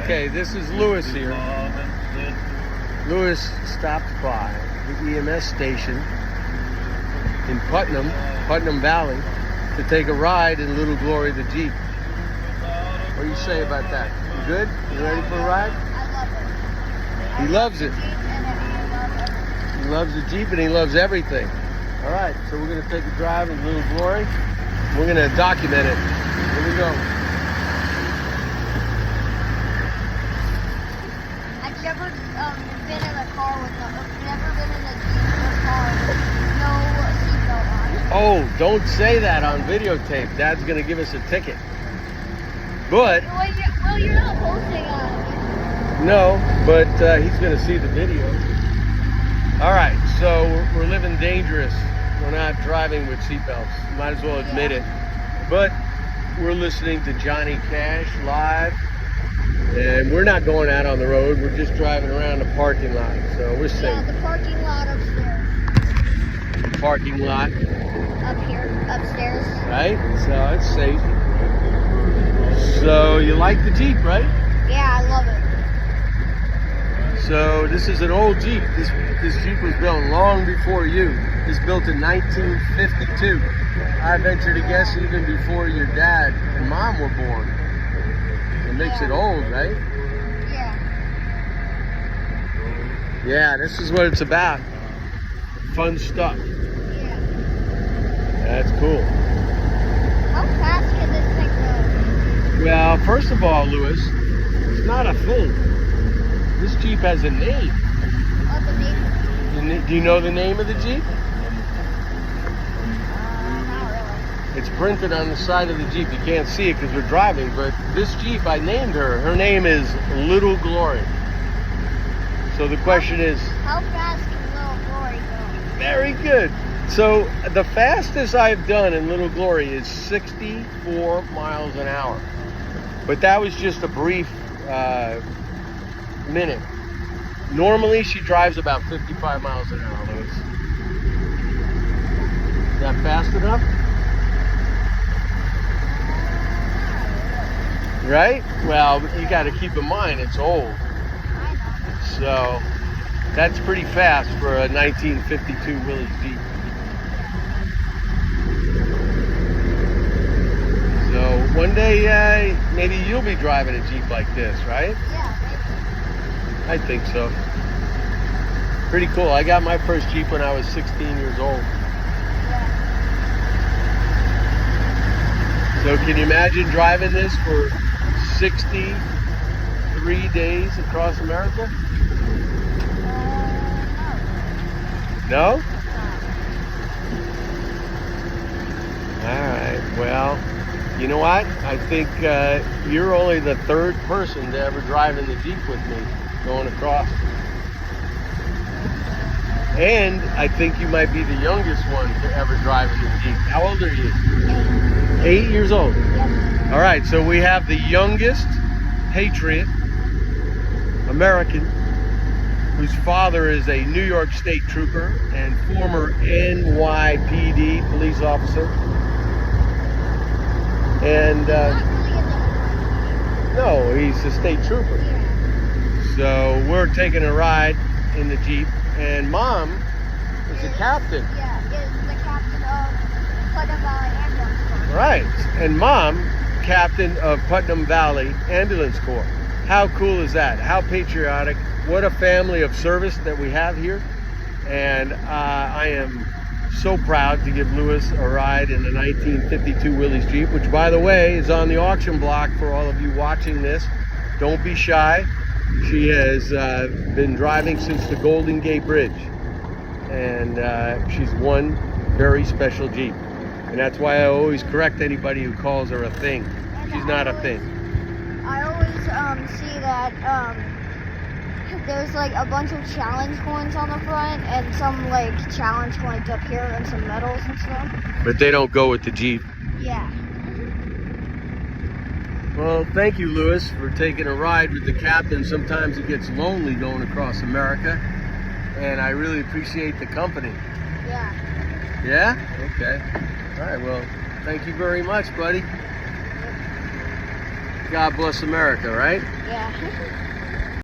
Okay, this is Lewis here. Lewis stopped by the EMS station in Putnam Valley, to take a ride in Little Glory the Jeep. What do you say about that? You good? You ready for a ride? I love it. He loves it. He loves the Jeep and he loves everything. All right, so we're going to take a drive in Little Glory. We're going to document it. Here we go. I've never been in a car with never been in a Jeep with a car with no seatbelt on. Oh, don't say that on videotape. Dad's going to give us a ticket. But Well, you're not posting on. no, but he's going to see the video. All right, so we're living dangerous. We're not driving with seatbelts. Might as well admit it. But we're listening to Johnny Cash live, and we're not going out on the road. We're just driving around the parking lot, so we're safe. Yeah, the parking lot upstairs. Parking lot, Up here, upstairs. right? So it's safe. So you like the Jeep, right? Yeah, I love it. So this is an old Jeep. This Jeep was built long before you. It was built in 1952. I venture to guess even before your dad and mom were born. It makes it old, right? Yeah. Yeah, this is what it's about. Fun stuff. Yeah. That's cool. How fast can this thing go? Well, first of all, Lewis, it's not a thing. This Jeep has a name. What's the name? Do you know the name of the Jeep? Not really. It's printed on the side of the Jeep. You can't see it because we're driving, but this Jeep, I named her. Her name is Little Glory. So the question is, How fast can Little Glory go? very good. So the fastest I've done in Little Glory is 64 miles an hour. But that was just a brief minute. Normally she drives about 55 miles an hour, Lewis. Is that fast enough? Right? Well, you got to keep in mind it's old. I know. So that's pretty fast for a 1952 Willys Jeep. So one day maybe you'll be driving a Jeep like this, right? Yeah, I think so. Pretty cool. I got my first Jeep when I was 16 years old. yeah. So can you imagine driving this for 63 days across America? No. No? All right. Well, you know what? I think you're only the third person to ever drive in the Jeep with me going across. And I think you might be the youngest one to ever drive in the Jeep. How old are you? 8 years old. Yep. All right, so we have the youngest patriot American whose father is a New York State trooper and former NYPD police officer. And Not really in the no, he's a state trooper. yeah. So we're taking a ride in the Jeep, and Mom is a captain. Yeah, is the captain of Putnam Valley Ambulance Corps. Right, and Mom, captain of Putnam Valley Ambulance Corps. How cool is that? How patriotic. What a family of service that we have here. And I am so proud to give Lewis a ride in the 1952 Willys Jeep, which, by the way, is on the auction block for all of you watching this. Don't be shy. She has been driving since the Golden Gate Bridge. And she's one very special Jeep. And that's why I always correct anybody who calls her a thing. She's not a thing. I always see that there's like a bunch of challenge coins on the front and some like challenge coins up here and some medals and stuff. But they don't go with the Jeep. Yeah. Well, thank you, Lewis, for taking a ride with the captain. Sometimes it gets lonely going across America, and I really appreciate the company. Yeah. Yeah? Okay. All right, well, thank you very much, buddy. God bless America, right? Yeah.